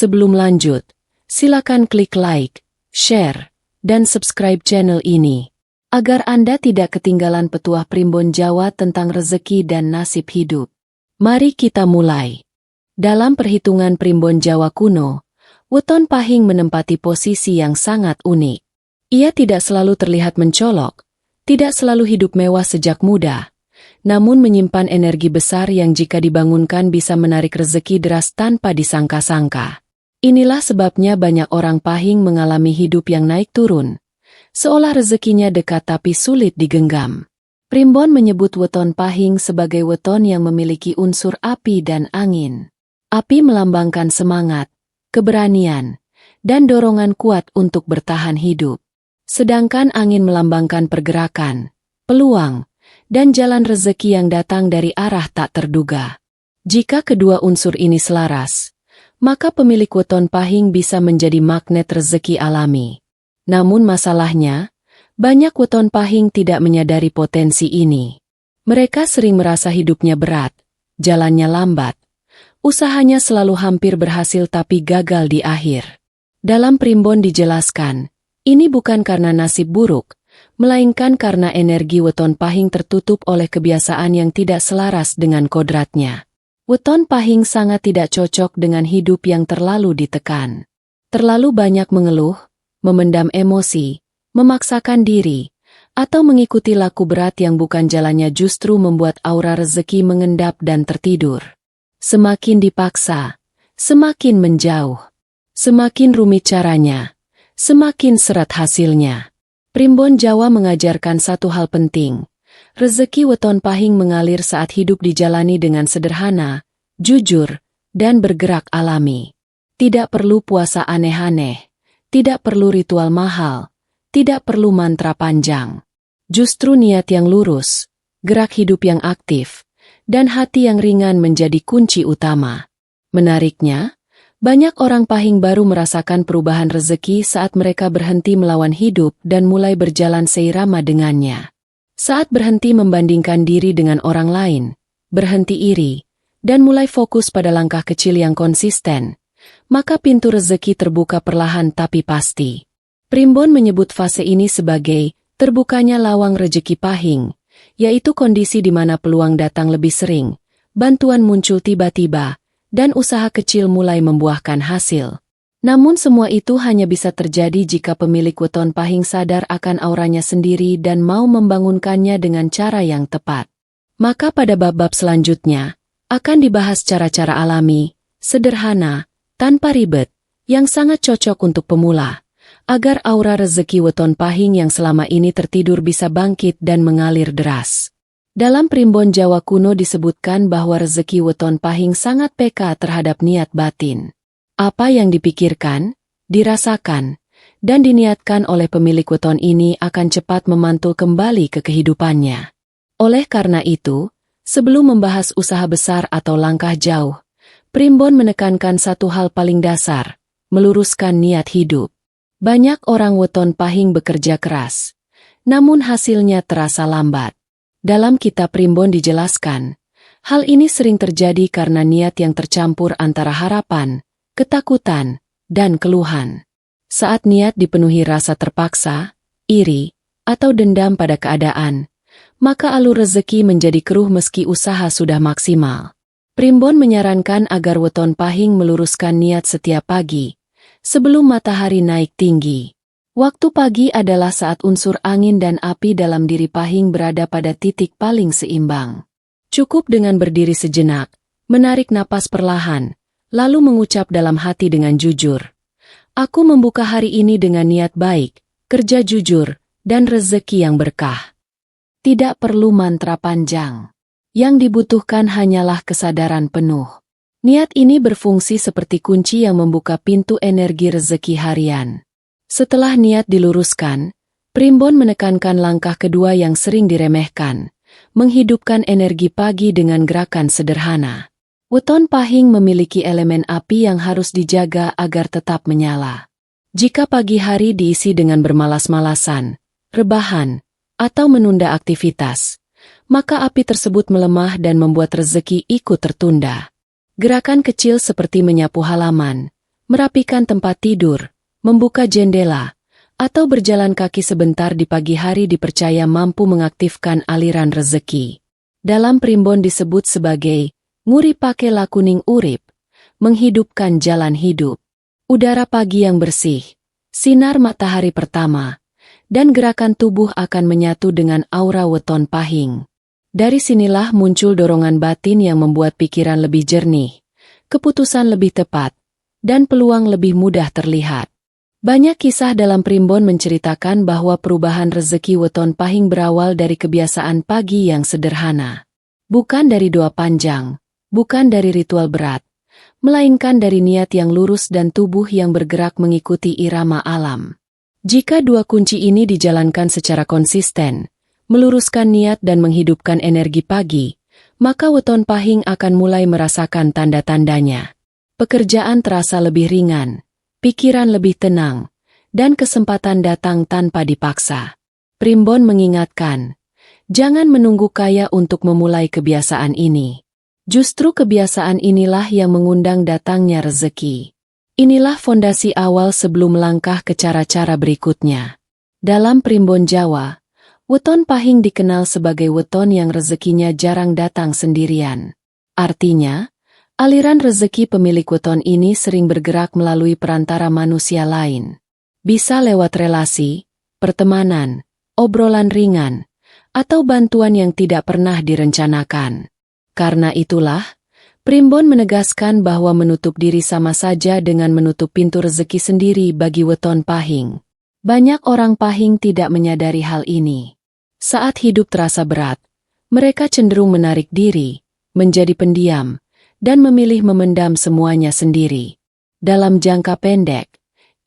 Sebelum lanjut, silakan klik like, share, dan subscribe channel ini, agar Anda tidak ketinggalan petuah Primbon Jawa tentang rezeki dan nasib hidup. Mari kita mulai. Dalam perhitungan Primbon Jawa kuno, weton pahing menempati posisi yang sangat unik. Ia tidak selalu terlihat mencolok, tidak selalu hidup mewah sejak muda, namun menyimpan energi besar yang jika dibangunkan bisa menarik rezeki deras tanpa disangka-sangka. Inilah sebabnya banyak orang pahing mengalami hidup yang naik turun, seolah rezekinya dekat tapi sulit digenggam. Primbon menyebut weton pahing sebagai weton yang memiliki unsur api dan angin. Api melambangkan semangat, keberanian, dan dorongan kuat untuk bertahan hidup. Sedangkan angin melambangkan pergerakan, peluang, dan jalan rezeki yang datang dari arah tak terduga. Jika kedua unsur ini selaras, maka pemilik weton pahing bisa menjadi magnet rezeki alami. Namun masalahnya, banyak weton pahing tidak menyadari potensi ini. Mereka sering merasa hidupnya berat, jalannya lambat, usahanya selalu hampir berhasil tapi gagal di akhir. Dalam Primbon dijelaskan, ini bukan karena nasib buruk, melainkan karena energi weton pahing tertutup oleh kebiasaan yang tidak selaras dengan kodratnya. Weton pahing sangat tidak cocok dengan hidup yang terlalu ditekan. Terlalu banyak mengeluh, memendam emosi, memaksakan diri, atau mengikuti laku berat yang bukan jalannya justru membuat aura rezeki mengendap dan tertidur. Semakin dipaksa, semakin menjauh. Semakin rumit caranya, semakin seret hasilnya. Primbon Jawa mengajarkan satu hal penting. Rezeki weton pahing mengalir saat hidup dijalani dengan sederhana, jujur, dan bergerak alami. Tidak perlu puasa aneh-aneh, tidak perlu ritual mahal, tidak perlu mantra panjang. Justru niat yang lurus, gerak hidup yang aktif, dan hati yang ringan menjadi kunci utama. Menariknya, banyak orang pahing baru merasakan perubahan rezeki saat mereka berhenti melawan hidup dan mulai berjalan seirama dengannya. Saat berhenti membandingkan diri dengan orang lain, berhenti iri, dan mulai fokus pada langkah kecil yang konsisten, maka pintu rezeki terbuka perlahan tapi pasti. Primbon menyebut fase ini sebagai terbukanya lawang rezeki pahing, yaitu kondisi di mana peluang datang lebih sering, bantuan muncul tiba-tiba, dan usaha kecil mulai membuahkan hasil. Namun semua itu hanya bisa terjadi jika pemilik weton pahing sadar akan auranya sendiri dan mau membangunkannya dengan cara yang tepat. Maka pada bab-bab selanjutnya, akan dibahas cara-cara alami, sederhana, tanpa ribet, yang sangat cocok untuk pemula, agar aura rezeki weton pahing yang selama ini tertidur bisa bangkit dan mengalir deras. Dalam Primbon Jawa kuno disebutkan bahwa rezeki weton pahing sangat peka terhadap niat batin. Apa yang dipikirkan, dirasakan, dan diniatkan oleh pemilik weton ini akan cepat memantul kembali ke kehidupannya. Oleh karena itu, sebelum membahas usaha besar atau langkah jauh, Primbon menekankan satu hal paling dasar, meluruskan niat hidup. Banyak orang weton pahing bekerja keras, namun hasilnya terasa lambat. Dalam kitab Primbon dijelaskan, hal ini sering terjadi karena niat yang tercampur antara harapan, ketakutan, dan keluhan. Saat niat dipenuhi rasa terpaksa, iri, atau dendam pada keadaan, maka alur rezeki menjadi keruh meski usaha sudah maksimal. Primbon menyarankan agar weton pahing meluruskan niat setiap pagi, sebelum matahari naik tinggi. Waktu pagi adalah saat unsur angin dan api dalam diri pahing berada pada titik paling seimbang. Cukup dengan berdiri sejenak, menarik napas perlahan, lalu mengucap dalam hati dengan jujur. Aku membuka hari ini dengan niat baik, kerja jujur, dan rezeki yang berkah. Tidak perlu mantra panjang. Yang dibutuhkan hanyalah kesadaran penuh. Niat ini berfungsi seperti kunci yang membuka pintu energi rezeki harian. Setelah niat diluruskan, Primbon menekankan langkah kedua yang sering diremehkan, menghidupkan energi pagi dengan gerakan sederhana. Weton pahing memiliki elemen api yang harus dijaga agar tetap menyala. Jika pagi hari diisi dengan bermalas-malasan, rebahan, atau menunda aktivitas, maka api tersebut melemah dan membuat rezeki ikut tertunda. Gerakan kecil seperti menyapu halaman, merapikan tempat tidur, membuka jendela, atau berjalan kaki sebentar di pagi hari dipercaya mampu mengaktifkan aliran rezeki. Dalam primbon disebut sebagai nguripake lakuning urip, menghidupkan jalan hidup. Udara pagi yang bersih, sinar matahari pertama, dan gerakan tubuh akan menyatu dengan aura weton pahing. Dari sinilah muncul dorongan batin yang membuat pikiran lebih jernih, keputusan lebih tepat, dan peluang lebih mudah terlihat. Banyak kisah dalam primbon menceritakan bahwa perubahan rezeki weton pahing berawal dari kebiasaan pagi yang sederhana. Bukan dari doa panjang, bukan dari ritual berat, melainkan dari niat yang lurus dan tubuh yang bergerak mengikuti irama alam. Jika dua kunci ini dijalankan secara konsisten, meluruskan niat dan menghidupkan energi pagi, maka weton pahing akan mulai merasakan tanda-tandanya. Pekerjaan terasa lebih ringan, pikiran lebih tenang, dan kesempatan datang tanpa dipaksa. Primbon mengingatkan, jangan menunggu kaya untuk memulai kebiasaan ini. Justru kebiasaan inilah yang mengundang datangnya rezeki. Inilah fondasi awal sebelum melangkah ke cara-cara berikutnya. Dalam primbon Jawa, weton pahing dikenal sebagai weton yang rezekinya jarang datang sendirian. Artinya, aliran rezeki pemilik weton ini sering bergerak melalui perantara manusia lain. Bisa lewat relasi, pertemanan, obrolan ringan, atau bantuan yang tidak pernah direncanakan. Karena itulah, primbon menegaskan bahwa menutup diri sama saja dengan menutup pintu rezeki sendiri bagi weton pahing. Banyak orang pahing tidak menyadari hal ini. Saat hidup terasa berat, mereka cenderung menarik diri, menjadi pendiam, dan memilih memendam semuanya sendiri. Dalam jangka pendek,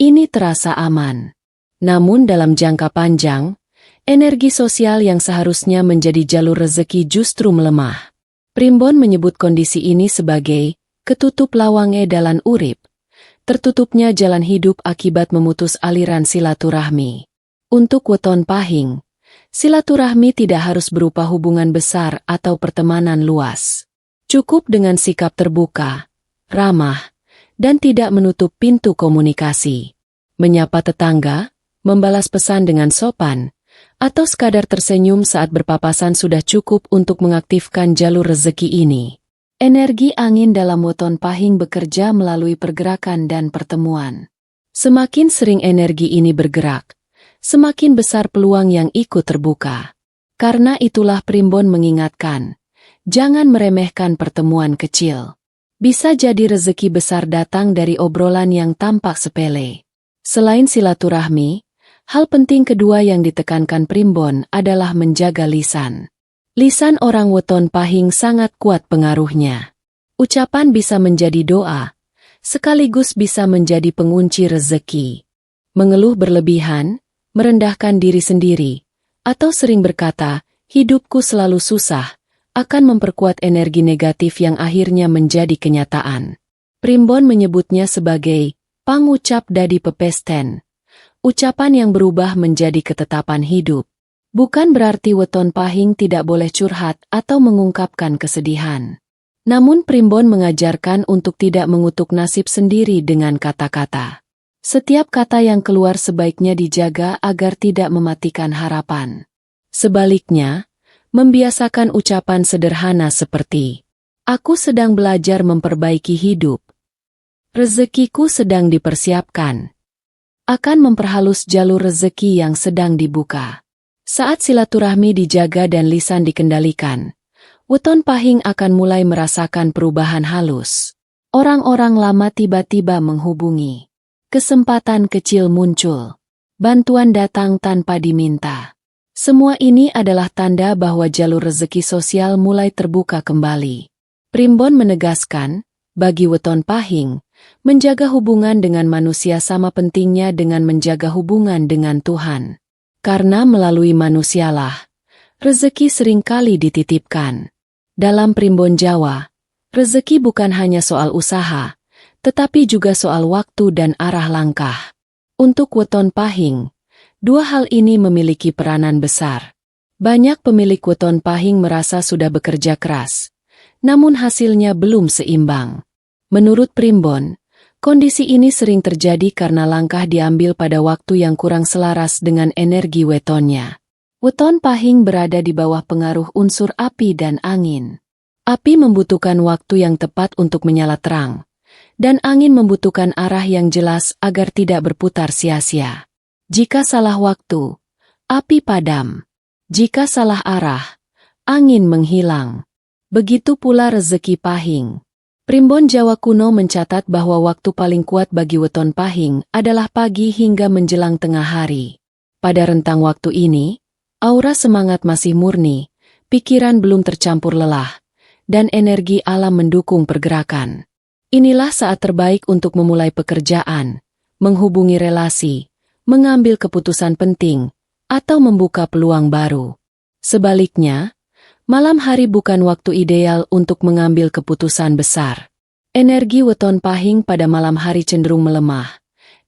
ini terasa aman. Namun dalam jangka panjang, energi sosial yang seharusnya menjadi jalur rezeki justru melemah. Primbon menyebut kondisi ini sebagai ketutup lawange dalan urip, tertutupnya jalan hidup akibat memutus aliran silaturahmi. Untuk weton pahing, silaturahmi tidak harus berupa hubungan besar atau pertemanan luas. Cukup dengan sikap terbuka, ramah, dan tidak menutup pintu komunikasi. Menyapa tetangga, membalas pesan dengan sopan, atau sekadar tersenyum saat berpapasan sudah cukup untuk mengaktifkan jalur rezeki ini. Energi angin dalam weton pahing bekerja melalui pergerakan dan pertemuan. Semakin sering energi ini bergerak, semakin besar peluang yang ikut terbuka. Karena itulah primbon mengingatkan, jangan meremehkan pertemuan kecil. Bisa jadi rezeki besar datang dari obrolan yang tampak sepele. Selain silaturahmi, hal penting kedua yang ditekankan primbon adalah menjaga lisan. Lisan orang weton pahing sangat kuat pengaruhnya. Ucapan bisa menjadi doa, sekaligus bisa menjadi pengunci rezeki. Mengeluh berlebihan, merendahkan diri sendiri, atau sering berkata, hidupku selalu susah, akan memperkuat energi negatif yang akhirnya menjadi kenyataan. Primbon menyebutnya sebagai pangucap dadi pepesten. Ucapan yang berubah menjadi ketetapan hidup. Bukan berarti weton pahing tidak boleh curhat atau mengungkapkan kesedihan. Namun primbon mengajarkan untuk tidak mengutuk nasib sendiri dengan kata-kata. Setiap kata yang keluar sebaiknya dijaga agar tidak mematikan harapan. Sebaliknya, membiasakan ucapan sederhana seperti, "Aku sedang belajar memperbaiki hidup. Rezekiku sedang dipersiapkan." Akan memperhalus jalur rezeki yang sedang dibuka. Saat silaturahmi dijaga dan lisan dikendalikan, weton pahing akan mulai merasakan perubahan halus. Orang-orang lama tiba-tiba menghubungi. Kesempatan kecil muncul. Bantuan datang tanpa diminta. Semua ini adalah tanda bahwa jalur rezeki sosial mulai terbuka kembali. Primbon menegaskan, bagi weton pahing, menjaga hubungan dengan manusia sama pentingnya dengan menjaga hubungan dengan Tuhan. Karena melalui manusialah, rezeki seringkali dititipkan. Dalam primbon Jawa, rezeki bukan hanya soal usaha, tetapi juga soal waktu dan arah langkah. Untuk weton pahing, dua hal ini memiliki peranan besar. Banyak pemilik weton pahing merasa sudah bekerja keras, namun hasilnya belum seimbang. Menurut primbon, Kondisi ini sering terjadi karena langkah diambil pada waktu yang kurang selaras dengan energi wetonnya. Weton pahing berada di bawah pengaruh unsur api dan angin. Api membutuhkan waktu yang tepat untuk menyala terang, dan angin membutuhkan arah yang jelas agar tidak berputar sia-sia. Jika salah waktu, api padam. Jika salah arah, angin menghilang. Begitu pula rezeki pahing. Primbon Jawa kuno mencatat bahwa waktu paling kuat bagi weton pahing adalah pagi hingga menjelang tengah hari. Pada rentang waktu ini, aura semangat masih murni, pikiran belum tercampur lelah, dan energi alam mendukung pergerakan. Inilah saat terbaik untuk memulai pekerjaan, menghubungi relasi, mengambil keputusan penting, atau membuka peluang baru. Sebaliknya, malam hari bukan waktu ideal untuk mengambil keputusan besar. Energi weton pahing pada malam hari cenderung melemah,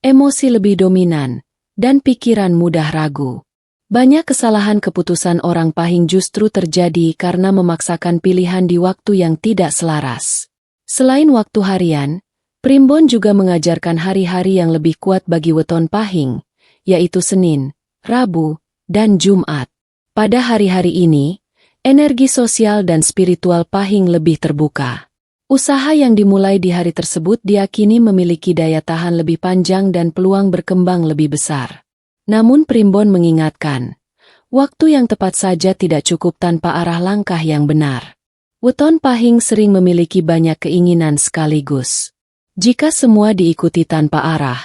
emosi lebih dominan, dan pikiran mudah ragu. Banyak kesalahan keputusan orang pahing justru terjadi karena memaksakan pilihan di waktu yang tidak selaras. Selain waktu harian, Primbon juga mengajarkan hari-hari yang lebih kuat bagi weton pahing, yaitu Senin, Rabu, dan Jumat. Pada hari-hari ini, energi sosial dan spiritual pahing lebih terbuka. Usaha yang dimulai di hari tersebut diyakini memiliki daya tahan lebih panjang dan peluang berkembang lebih besar. Namun Primbon mengingatkan, waktu yang tepat saja tidak cukup tanpa arah langkah yang benar. Weton pahing sering memiliki banyak keinginan sekaligus. Jika semua diikuti tanpa arah,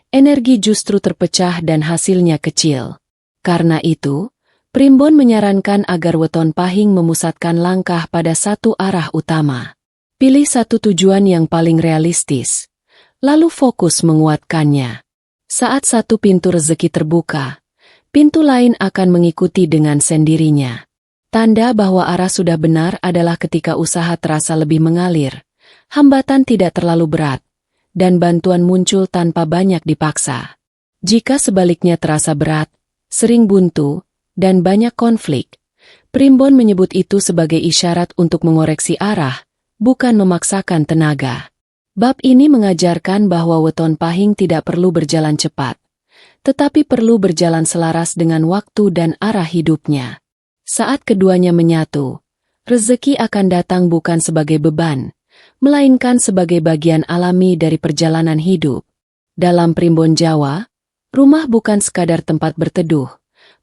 energi justru terpecah dan hasilnya kecil. Karena itu, Primbon menyarankan agar weton pahing memusatkan langkah pada satu arah utama. Pilih satu tujuan yang paling realistis, lalu fokus menguatkannya. Saat satu pintu rezeki terbuka, pintu lain akan mengikuti dengan sendirinya. Tanda bahwa arah sudah benar adalah ketika usaha terasa lebih mengalir, hambatan tidak terlalu berat, dan bantuan muncul tanpa banyak dipaksa. Jika sebaliknya terasa berat, sering buntu, dan banyak konflik, Primbon menyebut itu sebagai isyarat untuk mengoreksi arah, bukan memaksakan tenaga. Bab ini mengajarkan bahwa weton pahing tidak perlu berjalan cepat, tetapi perlu berjalan selaras dengan waktu dan arah hidupnya. Saat keduanya menyatu, rezeki akan datang bukan sebagai beban, melainkan sebagai bagian alami dari perjalanan hidup. Dalam Primbon Jawa, rumah bukan sekadar tempat berteduh,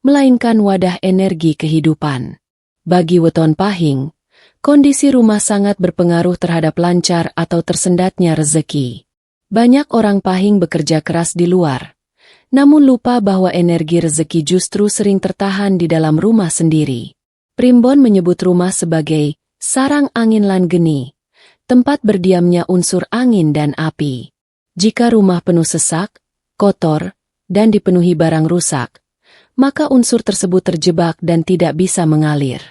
melainkan wadah energi kehidupan. Bagi weton pahing, kondisi rumah sangat berpengaruh terhadap lancar atau tersendatnya rezeki. Banyak orang pahing bekerja keras di luar, namun lupa bahwa energi rezeki justru sering tertahan di dalam rumah sendiri. Primbon menyebut rumah sebagai sarang angin lan geni, tempat berdiamnya unsur angin dan api. Jika rumah penuh sesak, kotor, dan dipenuhi barang rusak, maka unsur tersebut terjebak dan tidak bisa mengalir.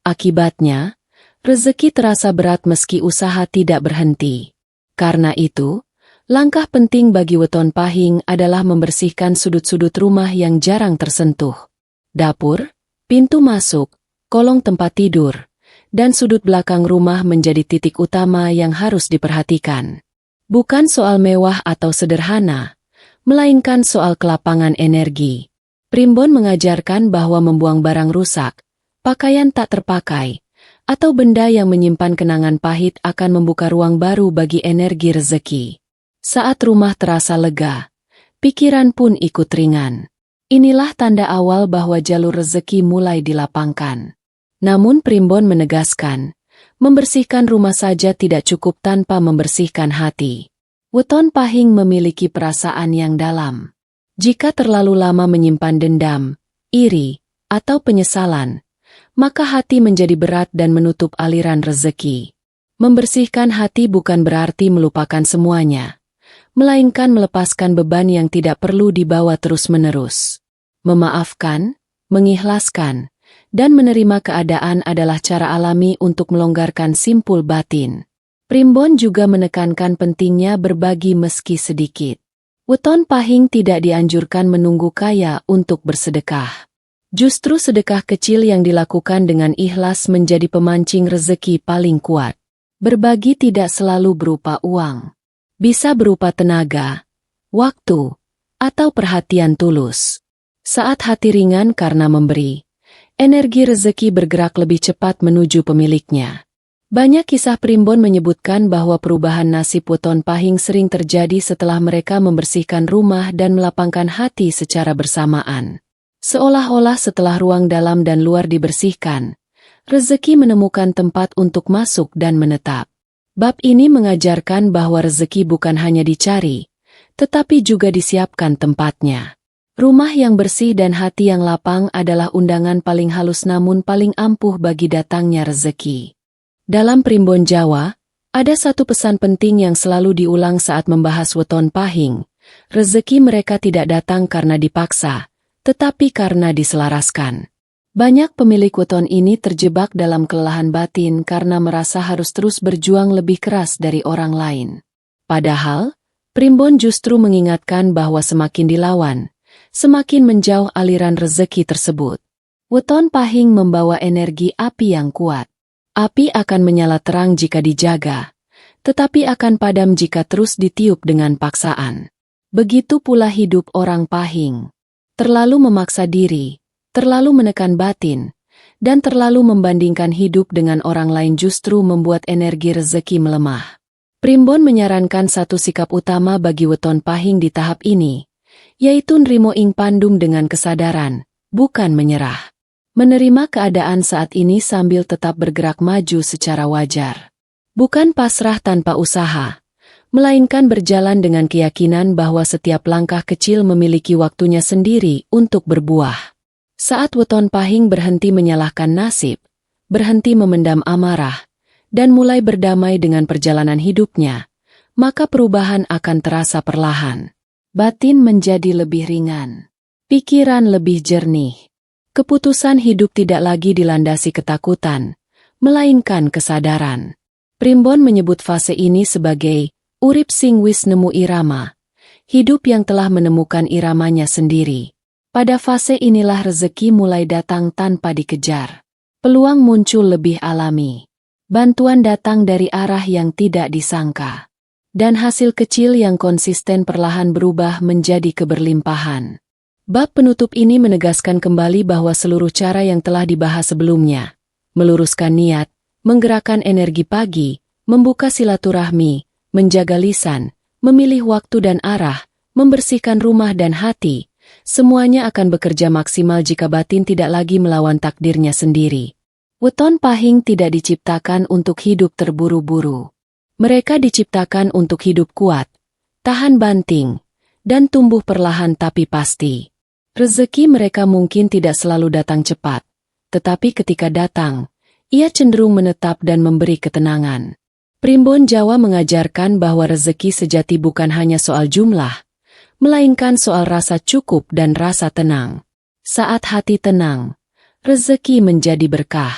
Akibatnya, rezeki terasa berat meski usaha tidak berhenti. Karena itu, langkah penting bagi weton pahing adalah membersihkan sudut-sudut rumah yang jarang tersentuh. Dapur, pintu masuk, kolong tempat tidur, dan sudut belakang rumah menjadi titik utama yang harus diperhatikan. Bukan soal mewah atau sederhana, melainkan soal kelapangan energi. Primbon mengajarkan bahwa membuang barang rusak, pakaian tak terpakai, atau benda yang menyimpan kenangan pahit akan membuka ruang baru bagi energi rezeki. Saat rumah terasa lega, pikiran pun ikut ringan. Inilah tanda awal bahwa jalur rezeki mulai dilapangkan. Namun Primbon menegaskan, membersihkan rumah saja tidak cukup tanpa membersihkan hati. Weton pahing memiliki perasaan yang dalam. Jika terlalu lama menyimpan dendam, iri, atau penyesalan, maka hati menjadi berat dan menutup aliran rezeki. Membersihkan hati bukan berarti melupakan semuanya, melainkan melepaskan beban yang tidak perlu dibawa terus-menerus. Memaafkan, mengikhlaskan, dan menerima keadaan adalah cara alami untuk melonggarkan simpul batin. Primbon juga menekankan pentingnya berbagi meski sedikit. Weton pahing tidak dianjurkan menunggu kaya untuk bersedekah. Justru sedekah kecil yang dilakukan dengan ikhlas menjadi pemancing rezeki paling kuat. Berbagi tidak selalu berupa uang. Bisa berupa tenaga, waktu, atau perhatian tulus. Saat hati ringan karena memberi, energi rezeki bergerak lebih cepat menuju pemiliknya. Banyak kisah primbon menyebutkan bahwa perubahan nasib weton pahing sering terjadi setelah mereka membersihkan rumah dan melapangkan hati secara bersamaan. Seolah-olah setelah ruang dalam dan luar dibersihkan, rezeki menemukan tempat untuk masuk dan menetap. Bab ini mengajarkan bahwa rezeki bukan hanya dicari, tetapi juga disiapkan tempatnya. Rumah yang bersih dan hati yang lapang adalah undangan paling halus namun paling ampuh bagi datangnya rezeki. Dalam primbon Jawa, ada satu pesan penting yang selalu diulang saat membahas weton pahing. Rezeki mereka tidak datang karena dipaksa, tetapi karena diselaraskan. Banyak pemilik weton ini terjebak dalam kelelahan batin karena merasa harus terus berjuang lebih keras dari orang lain. Padahal, primbon justru mengingatkan bahwa semakin dilawan, semakin menjauh aliran rezeki tersebut. Weton pahing membawa energi api yang kuat. Api akan menyala terang jika dijaga, tetapi akan padam jika terus ditiup dengan paksaan. Begitu pula hidup orang pahing. Terlalu memaksa diri, terlalu menekan batin, dan terlalu membandingkan hidup dengan orang lain justru membuat energi rezeki melemah. Primbon menyarankan satu sikap utama bagi weton pahing di tahap ini, yaitu nrimo ing pandum dengan kesadaran, bukan menyerah. Menerima keadaan saat ini sambil tetap bergerak maju secara wajar. Bukan pasrah tanpa usaha, melainkan berjalan dengan keyakinan bahwa setiap langkah kecil memiliki waktunya sendiri untuk berbuah. Saat weton pahing berhenti menyalahkan nasib, berhenti memendam amarah, dan mulai berdamai dengan perjalanan hidupnya, maka perubahan akan terasa perlahan. Batin menjadi lebih ringan, pikiran lebih jernih. Keputusan hidup tidak lagi dilandasi ketakutan, melainkan kesadaran. Primbon menyebut fase ini sebagai urip sing wis nemu irama, hidup yang telah menemukan iramanya sendiri. Pada fase inilah rezeki mulai datang tanpa dikejar. Peluang muncul lebih alami. Bantuan datang dari arah yang tidak disangka. Dan hasil kecil yang konsisten perlahan berubah menjadi keberlimpahan. Bab penutup ini menegaskan kembali bahwa seluruh cara yang telah dibahas sebelumnya, meluruskan niat, menggerakkan energi pagi, membuka silaturahmi, menjaga lisan, memilih waktu dan arah, membersihkan rumah dan hati, semuanya akan bekerja maksimal jika batin tidak lagi melawan takdirnya sendiri. Weton pahing tidak diciptakan untuk hidup terburu-buru. Mereka diciptakan untuk hidup kuat, tahan banting, dan tumbuh perlahan tapi pasti. Rezeki mereka mungkin tidak selalu datang cepat, tetapi ketika datang, ia cenderung menetap dan memberi ketenangan. Primbon Jawa mengajarkan bahwa rezeki sejati bukan hanya soal jumlah, melainkan soal rasa cukup dan rasa tenang. Saat hati tenang, rezeki menjadi berkah.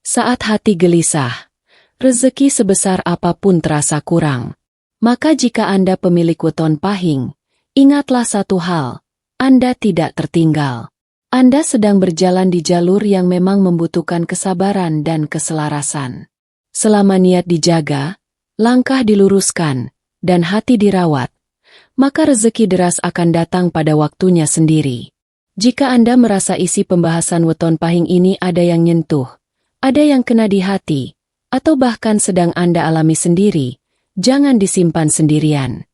Saat hati gelisah, rezeki sebesar apapun terasa kurang. Maka jika Anda pemilik weton pahing, ingatlah satu hal. Anda tidak tertinggal. Anda sedang berjalan di jalur yang memang membutuhkan kesabaran dan keselarasan. Selama niat dijaga, langkah diluruskan, dan hati dirawat, maka rezeki deras akan datang pada waktunya sendiri. Jika Anda merasa isi pembahasan weton pahing ini ada yang nyentuh, ada yang kena di hati, atau bahkan sedang Anda alami sendiri, jangan disimpan sendirian.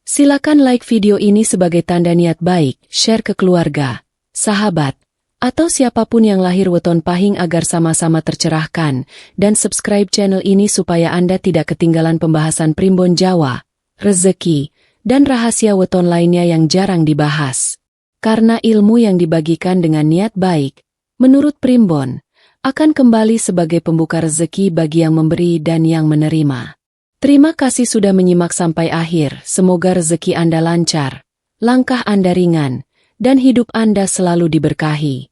Silakan like video ini sebagai tanda niat baik, share ke keluarga, sahabat, atau siapapun yang lahir weton pahing agar sama-sama tercerahkan, dan subscribe channel ini supaya Anda tidak ketinggalan pembahasan primbon Jawa, rezeki, dan rahasia weton lainnya yang jarang dibahas. Karena ilmu yang dibagikan dengan niat baik, menurut primbon, akan kembali sebagai pembuka rezeki bagi yang memberi dan yang menerima. Terima kasih sudah menyimak sampai akhir, semoga rezeki Anda lancar, langkah Anda ringan, dan hidup Anda selalu diberkahi.